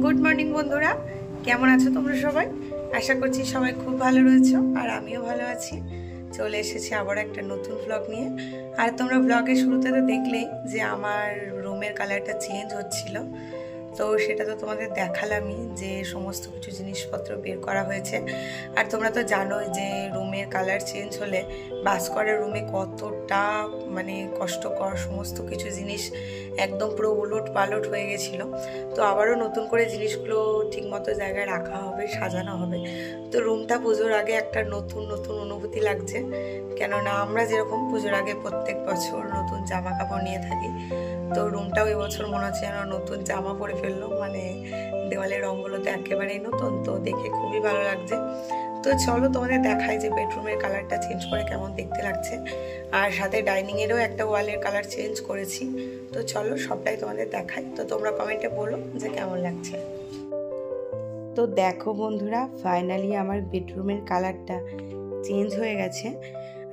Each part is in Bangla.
গুড মর্নিং বন্ধুরা, কেমন আছো তোমরা সবাই? আশা করছি সবাই খুব ভালো রয়েছো, আর আমিও ভালো আছি। চলে এসেছি আবার একটা নতুন ব্লগ নিয়ে। আর তোমরা ব্লগের শুরুতে তো দেখলেই যে আমার রুমের কালারটা চেঞ্জ হচ্ছিল। তো সেটা তো তোমাদের দেখালামই যে সমস্ত কিছু জিনিসপত্র বের করা হয়েছে। আর তোমরা তো জানোই যে রুমের কালার চেঞ্জ হলে বাস করার রুমে কতটা মানে কষ্টকর, সমস্ত কিছু জিনিস একদম পুরো উলট পালট হয়ে গেছিলো। তো আবারও নতুন করে জিনিসগুলো ঠিকমতো জায়গায় রাখা হবে, সাজানো হবে। তো রুমটা পুজোর আগে একটা নতুন নতুন অনুভূতি লাগছে, কেননা আমরা যেরকম পুজোর আগে প্রত্যেক বছর নতুন জামা কাপড় নিয়ে থাকি, তো রুমটাও এবছর মনে হচ্ছে যেন নতুন জামা পরে ফেললো। মানে দেওয়ালের রঙগুলো তো একেবারেই নতুন, তো দেখে খুবই ভালো লাগছে। তো চলো তোমাদের দেখাই যে বেডরুমের কালারটা চেঞ্জ করে কেমন দেখতে লাগছে। আর সাথে ডাইনিংয়েরও একটা ওয়ালের কালার চেঞ্জ করেছি। তো চলো সবটাই তোমাদের দেখাই, তো তোমরা কমেন্টে বলো যে কেমন লাগছে। তো দেখো বন্ধুরা, ফাইনালি আমার বেডরুমের কালারটা চেঞ্জ হয়ে গেছে।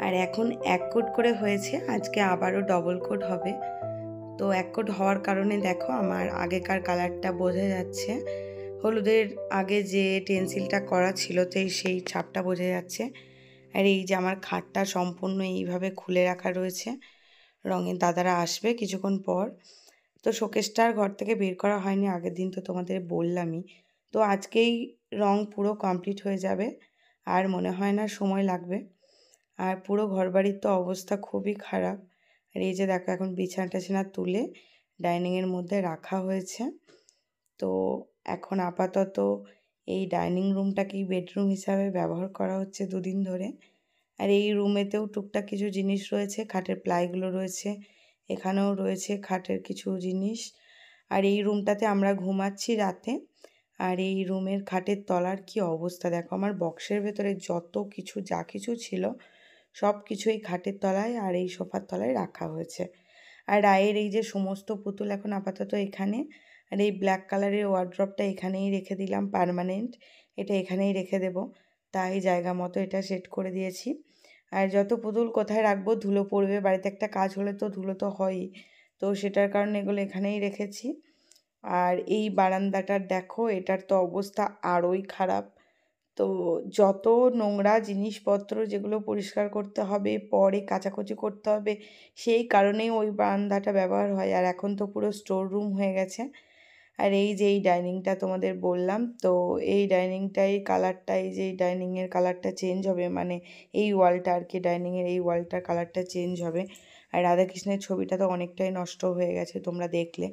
আর এখন এক কোট করে হয়েছে, আজকে আবারও ডবল কোট হবে। তো এক কোট হওয়ার কারণে দেখো আমার আগেকার কালারটা বোঝা যাচ্ছে। হলুদের আগে যে টেন্সিলটা করা ছিল তো সেই ছাপটা বোঝা যাচ্ছে। আর এই যে আমার খাটটা সম্পূর্ণ এইভাবে খুলে রাখা রয়েছে, রঙের দাদারা আসবে কিছুক্ষণ পর। তো শোকেসটা আর ঘর থেকে বের করা হয়নি, আগের দিন তো তোমাদের বললামই। তো আজকেই রং পুরো কমপ্লিট হয়ে যাবে, আর মনে হয় না সময় লাগবে। আর পুরো ঘরবাড়ির তো অবস্থা খুবই খারাপ। আর এই যে দেখো এখন বিছানা টিছানা তুলে ডাইনিংয়ের মধ্যে রাখা হয়েছে। তো এখন আপাতত এই ডাইনিং রুমটাকেই বেডরুম হিসাবে ব্যবহার করা হচ্ছে দুদিন ধরে। আর এই রুমেতেও টুকটাক কিছু জিনিস রয়েছে, খাটের প্লাইগুলো রয়েছে, এখানেও রয়েছে খাটের কিছু জিনিস। আর এই রুমটাতে আমরা ঘুমাচ্ছি রাতে। আর এই রুমের খাটের তলার কি অবস্থা দেখো, আমার বক্সের ভেতরে যত কিছু যা কিছু ছিল সব কিছু এই খাটের তলায় আর এই সোফার তলায় রাখা হয়েছে। আর রায়ের এই যে সমস্ত পুতুল এখন আপাতত এখানে। আর এই ব্ল্যাক কালারের ওয়ার্ড্রপটা এখানেই রেখে দিলাম পার্মানেন্ট, এটা এখানেই রেখে দেব। তাই জায়গা মতো এটা সেট করে দিয়েছি। আর যত পুতুল কোথায় রাখবো, ধুলো পড়বে, বাড়িতে একটা কাজ হলে তো ধুলো তো হয়ই, তো সেটার কারণে এগুলো এখানেই রেখেছি। আর এই বারান্দাটার দেখো, এটার তো অবস্থা আরোই খারাপ। তো যত নোংরা জিনিসপত্র যেগুলো পরিষ্কার করতে হবে, পরে কাচাকুচি করতে হবে, সেই কারণেই ওই বারান্দাটা ব্যবহার হয়। আর এখন তো পুরো স্টোর রুম হয়ে গেছে। আর এই যে এই ডাইনিংটা তোমাদের বললাম, তো এই ডাইনিংটাই কালারটা, এই যে এই ডাইনিংয়ের কালারটা চেঞ্জ হবে, মানে এই ওয়ালটা আর কি, ডাইনিংয়ের এই ওয়ালটার কালারটা চেঞ্জ হবে। আর রাধাকৃষ্ণের ছবিটা তো অনেকটাই নষ্ট হয়ে গেছে তোমরা দেখলে।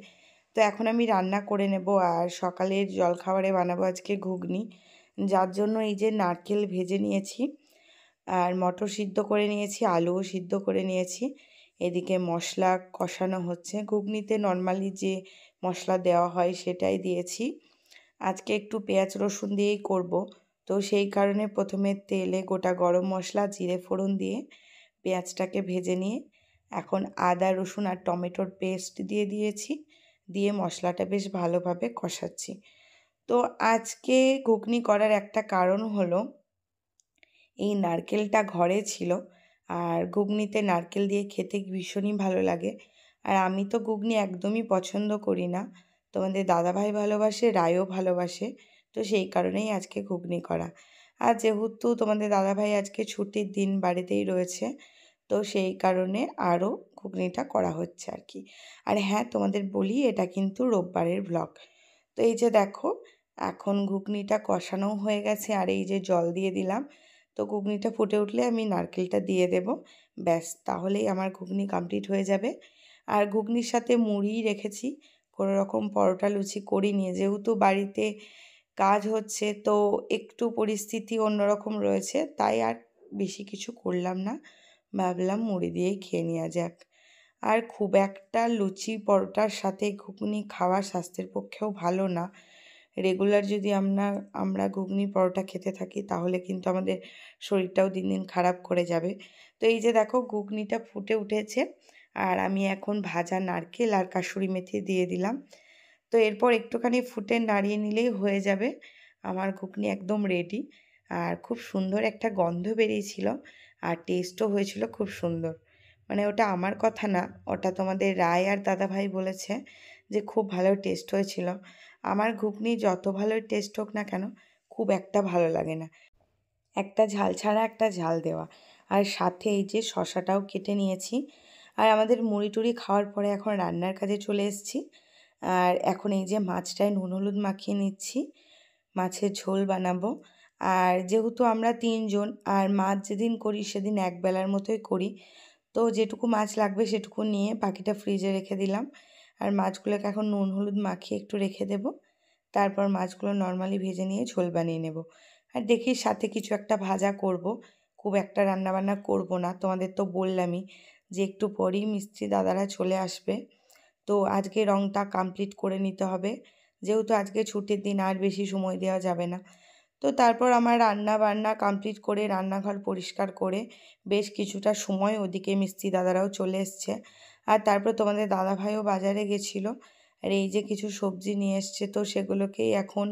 তো এখন আমি রান্না করে নেব, আর সকালের জলখাবারে বানাবো আজকে ঘুগনি, যার জন্য এই যে নারকেল ভেজে নিয়েছি, আর মটর সিদ্ধ করে নিয়েছি, আলুও সিদ্ধ করে নিয়েছি। এদিকে মশলা কষানো হচ্ছে, ঘুগনিতে নর্মালি যে মশলা দেওয়া হয় সেটাই দিয়েছি। আজকে একটু পেঁয়াজ রসুন দিয়েই করব। তো সেই কারণে প্রথমে তেলে গোটা গরম মশলা, জিরে ফোড়ন দিয়ে পেঁয়াজটাকে ভেজে নিয়ে এখন আদা রসুন আর টমেটোর পেস্ট দিয়ে দিয়েছি, দিয়ে মশলাটা বেশ ভালোভাবে কষাচ্ছি। তো আজকে ঘুগনি করার একটা কারণ হলো, এই নারকেলটা ঘরে ছিল, আর ঘুগনিতে নারকেল দিয়ে খেতে ভীষণই ভালো লাগে। আর আমি তো ঘুগনি একদমই পছন্দ করি না, তোমাদের দাদাভাই ভালোবাসে, রায়ও ভালোবাসে। তো সেই কারণেই আজকে ঘুগনি করা। আর যেহেতু তোমাদের দাদাভাই আজকে ছুটির দিন বাড়িতেই রয়েছে, তো সেই কারণে আরও ঘুগনিটা করা হচ্ছে আর কি। আর হ্যাঁ, তোমাদের বলি এটা কিন্তু রোববারের ব্লগ। তো এই যে দেখো, এখন ঘুগনিটা কষানোও হয়ে গেছে, আর এই যে জল দিয়ে দিলাম। তো ঘুগনিটা ফুটে উঠলে আমি নারকেলটা দিয়ে দেব, ব্যাস তাহলেই আমার ঘুগনি কমপ্লিট হয়ে যাবে। আর ঘুগনির সাথে মুড়ি রেখেছি, কোনো রকম পরোটা লুচি করিনি, যেহেতু বাড়িতে কাজ হচ্ছে তো একটু পরিস্থিতি অন্যরকম রয়েছে, তাই আর বেশি কিছু করলাম না, ভাবলাম মুড়ি দিয়েই খেয়ে নেওয়া যাক। আর খুব একটা লুচি পরোটার সাথে ঘুগনি খাওয়া স্বাস্থ্যের পক্ষেও ভালো না। রেগুলার যদি আমরা ঘুগনি পরোটা খেতে থাকি তাহলে কিন্তু আমাদের শরীরটাও দিন দিন খারাপ করে যাবে। তো এই যে দেখো ঘুগনিটা ফুটে উঠেছে, আর আমি এখন ভাজা নারকেল আর কাসুরি মেথি দিয়ে দিলাম। তো এরপর একটুখানি ফুটে নাড়িয়ে নিলেই হয়ে যাবে আমার ঘুগনি একদম রেডি। আর খুব সুন্দর একটা গন্ধ বেরিয়েছিল, আর টেস্টও হয়েছিল খুব সুন্দর। মানে ওটা আমার কথা না, ওটা তোমাদের রায় আর দাদাভাই বলেছে যে খুব ভালো টেস্ট হয়েছিল। আমার ঘুগনি যত ভালো টেস্ট হোক না কেন খুব একটা ভালো লাগে না, একটা ঝাল ছাড়া একটা ঝাল দেওয়া। আর সাথে এই যে শশাটাও কেটে নিয়েছি। আর আমাদের মুড়ি টুড়ি খাওয়ার পরে এখন রান্নার কাজে চলে এসেছি। আর এখন এই যে মাছটায় নুন হলুদ মাখিয়ে নিচ্ছি, মাছের ঝোল বানাবো। আর যেহেতু আমরা 3 জন আর মাছ যেদিন করি সেদিন একবেলার মতোই করি, তো যেটুকু মাছ লাগবে সেটুকু নিয়ে বাকিটা ফ্রিজে রেখে দিলাম। আর মাছগুলোকে এখন নুন হলুদ মাখিয়ে একটু রেখে দেব, তারপর মাছগুলো নর্মালি ভেজে নিয়ে ঝোল বানিয়ে নেব। আর দেখি সাথে কিছু একটা ভাজা করব, খুব একটা রান্নাবান্না করব না। তোমাদের তো বললামই যে একটু পরেই মিস্ত্রি দাদারা চলে আসবে, তো আজকে রঙটা কমপ্লিট করে নিতে হবে, যেহেতু আজকে ছুটির দিন আর বেশি সময় দেওয়া যাবে না। তো তারপর আমার রান্না বান্না কমপ্লিট করে রান্নাঘর পরিষ্কার করে বেশ কিছুটা সময় ওদিকে মিস্ত্রি দাদারাও চলে এসছে। আর তারপর তোমাদের দাদাভাইও বাজারে গেছিলো। আর এই যে কিছু সবজি নিয়ে এসছে, তো সেগুলোকেই এখন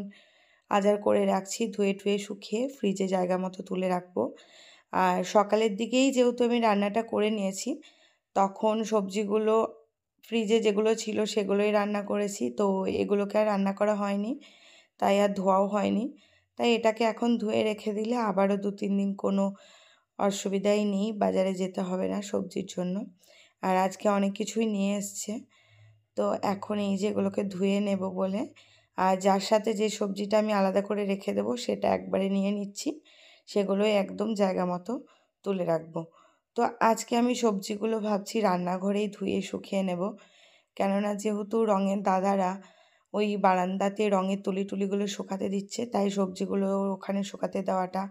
আজার করে রাখছি, ধুয়ে টুয়ে শুকিয়ে ফ্রিজে জায়গা মতো তুলে রাখবো। আর সকালের দিকেই যেহেতু আমি রান্নাটা করে নিয়েছি, তখন সবজিগুলো ফ্রিজে যেগুলো ছিল সেগুলোই রান্না করেছি, তো এগুলোকে আর রান্না করা হয়নি, তাই আর ধোয়াও হয়নি। তাই এটাকে এখন ধুয়ে রেখে দিলে আবারও 2-3 দিন কোনো অসুবিধাই নেই, বাজারে যেতে হবে না সবজির জন্য। আর আজকে অনেক কিছুই নিয়ে এসছে, তো এখন এই যে এগুলোকে ধুয়ে নেব বলে, আর যার সাথে যে সবজিটা আমি আলাদা করে রেখে দেবো সেটা একবারে নিয়ে নিচ্ছি, সেগুলোই একদম জায়গা মতো তুলে রাখবো। তো আজকে আমি সবজিগুলো ভাবছি রান্নাঘরেই ধুয়ে শুকিয়ে নেব, কেননা যেহেতু রঙের দাদারা ওই বারান্দাতে রঙের তুলিগুলো শুকাতে দিচ্ছে, তাই সবজিগুলো ওখানে শুকাতে দেওয়াটা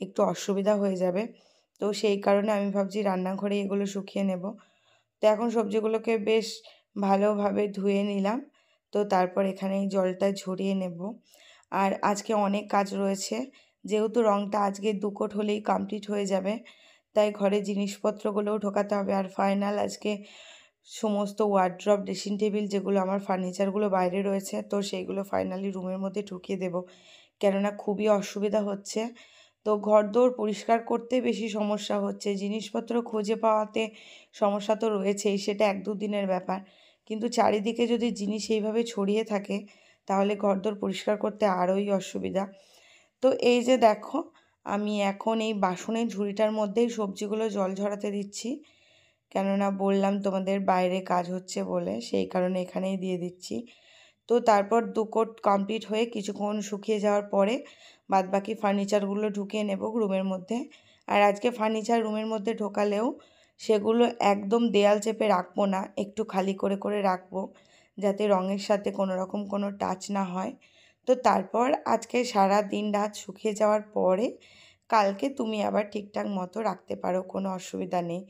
একটু অসুবিধা হয়ে যাবে। তো সেই কারণে আমি ভাবছি রান্নাঘরে এগুলো শুকিয়ে নেব। তো এখন সবজিগুলোকে বেশ ভালোভাবে ধুয়ে নিলাম, তো তারপর এখানে এই জলটা ঝরিয়ে নেব। আর আজকে অনেক কাজ রয়েছে, যেহেতু রঙটা আজকে 2 কোট হলেই কমপ্লিট হয়ে যাবে, তাই ঘরে জিনিসপত্রগুলোও ঢোকাতে হবে। আর ফাইনাল আজকে সমস্ত ওয়ার্ড্রপ ড্রেসিং টেবিল যেগুলো আমার ফার্নিচারগুলো বাইরে রয়েছে, তো সেইগুলো ফাইনালি রুমের মধ্যে ঢুকিয়ে দেব, কেননা খুবই অসুবিধা হচ্ছে। তো ঘরদোর পরিষ্কার করতে বেশি সমস্যা হচ্ছে, জিনিসপত্র খুঁজে পাওয়াতে সমস্যা তো রয়েছেই, সেটা 1-2 দিনের ব্যাপার। কিন্তু চারিদিকে যদি জিনিস এইভাবে ছড়িয়ে থাকে তাহলে ঘরদোর পরিষ্কার করতে আরোই অসুবিধা। তো এই যে দেখো, আমি এখন এই বাসনের ঝুড়িটার মধ্যেই সবজিগুলো জল ঝরাতে দিচ্ছি, কেননা বললাম তোমাদের বাইরে কাজ হচ্ছে বলে, সেই কারণে এখানেই দিয়ে দিচ্ছি। তো তারপর 2 কোট কমপ্লিট হয়ে কিছুক্ষণ শুকিয়ে যাওয়ার পরে বাদবাকি ফার্নিচারগুলো ঢুকিয়ে নেব রুমের মধ্যে। আর আজকে ফার্নিচার রুমের মধ্যে ঢোকালেও সেগুলো একদম দেয়াল চেপে রাখবো না, একটু খালি করে করে রাখবো, যাতে রঙের সাথে কোনো রকম কোনো টাচ না হয়। তো তারপর আজকে সারা দিন রাত শুকিয়ে যাওয়ার পরে কালকে তুমি আবার ঠিকঠাক মতো রাখতে পারো, কোনো অসুবিধা নেই।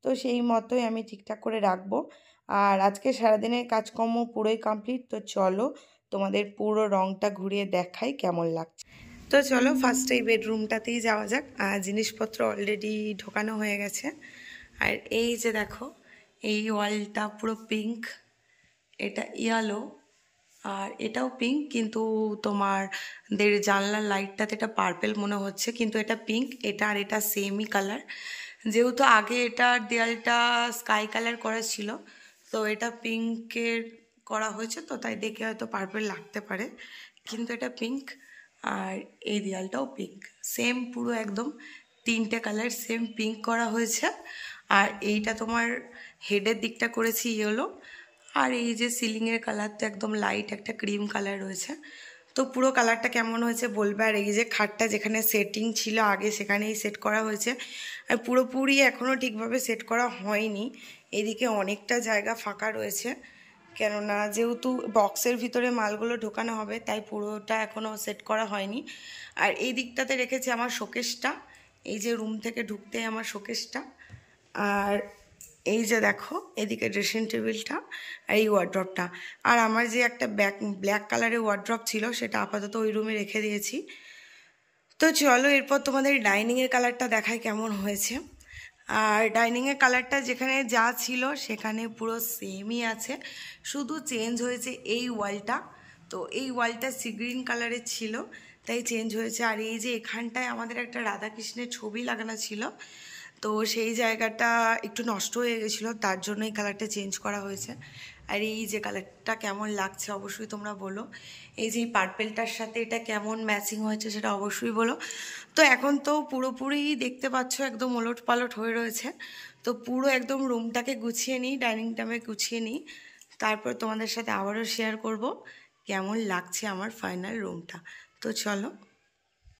তো সেই মতোই আমি ঠিকঠাক করে রাখবো। আর আজকে সারাদিনের কাজকর্ম পুরোই কমপ্লিট, তো চলো তোমাদের পুরো রঙটা ঘুরিয়ে দেখাই কেমন লাগছে। তো চলো ফার্স্টে এই বেডরুমটাতেই যাওয়া যাক। জিনিসপত্র অলরেডি ঢোকানো হয়ে গেছে। আর এই যে দেখো, এই ওয়ালটা পুরো পিঙ্ক, এটা ইয়েলো, আর এটাও পিঙ্ক, কিন্তু তোমাদের জানলার লাইটটাতে এটা পার্পেল মনে হচ্ছে, কিন্তু এটা পিঙ্ক। এটা আর এটা সেমই কালার, যেহেতু আগে এটার দেয়ালটা স্কাই কালার করা ছিল, তো এটা পিঙ্কের করা হয়েছে, তো তাই দেখে হয়তো পার্পেল লাগতে পারে, কিন্তু এটা পিঙ্ক। আর এই দেয়ালটাও পিঙ্ক, সেম পুরো একদম 3টে কালার সেম পিঙ্ক করা হয়েছে। আর এইটা তোমার হেডের দিকটা করেছি ইয়েলো, আর এই যে সিলিংয়ের কালার তো একদম লাইট একটা ক্রিম কালার রয়েছে। তো পুরো কালারটা কেমন হয়েছে বলবে। আর এই যে খাটটা যেখানে সেটিং ছিল আগে সেখানেই সেট করা হয়েছে, আর পুরোপুরি এখনও ঠিকভাবে সেট করা হয়নি, এদিকে অনেকটা জায়গা ফাঁকা রয়েছে, কেননা যেহেতু বক্সের ভিতরে মালগুলো ঢোকানো হবে, তাই পুরোটা এখনও সেট করা হয়নি। আর এই দিকটাতে রেখেছি আমার শোকেসটা, এই যে রুম থেকে ঢুকতে আমার শোকেসটা। আর এই যে দেখো এদিকে ড্রেসিং টেবিলটা আর এই ওয়ার্ড্রপটা। আর আমার যে একটা ব্ল্যাক কালারের ওয়ার্ড্রপ ছিল সেটা আপাতত ওই রুমে রেখে দিয়েছি। তো চলো এরপর তোমাদের ডাইনিংয়ের কালারটা দেখায় কেমন হয়েছে। আর ডাইনিংয়ের কালারটা যেখানে যা ছিল সেখানে পুরো সেমই আছে, শুধু চেঞ্জ হয়েছে এই ওয়ালটা। তো এই ওয়ালটা সি গ্রিন কালারের ছিল, তাই চেঞ্জ হয়েছে। আর এই যে এখানটায় আমাদের একটা রাধাকৃষ্ণের ছবি লাগানো ছিল, তো সেই জায়গাটা একটু নষ্ট হয়ে গেছিলো, তার জন্য এই কালারটা চেঞ্জ করা হয়েছে। আর এই যে কালারটা কেমন লাগছে অবশ্যই তোমরা বলো। এই যে পার্পেলটার সাথে এটা কেমন ম্যাচিং হয়েছে সেটা অবশ্যই বলো। তো এখন তো পুরোপুরি দেখতে পাচ্ছ একদম ওলট পালট হয়ে রয়েছে। তো পুরো একদম রুমটাকে গুছিয়ে নিই, ডাইনিং টেবিলে গুছিয়ে নিই, তারপর তোমাদের সাথে আবারও শেয়ার করব কেমন লাগছে আমার ফাইনাল রুমটা। তো চলো।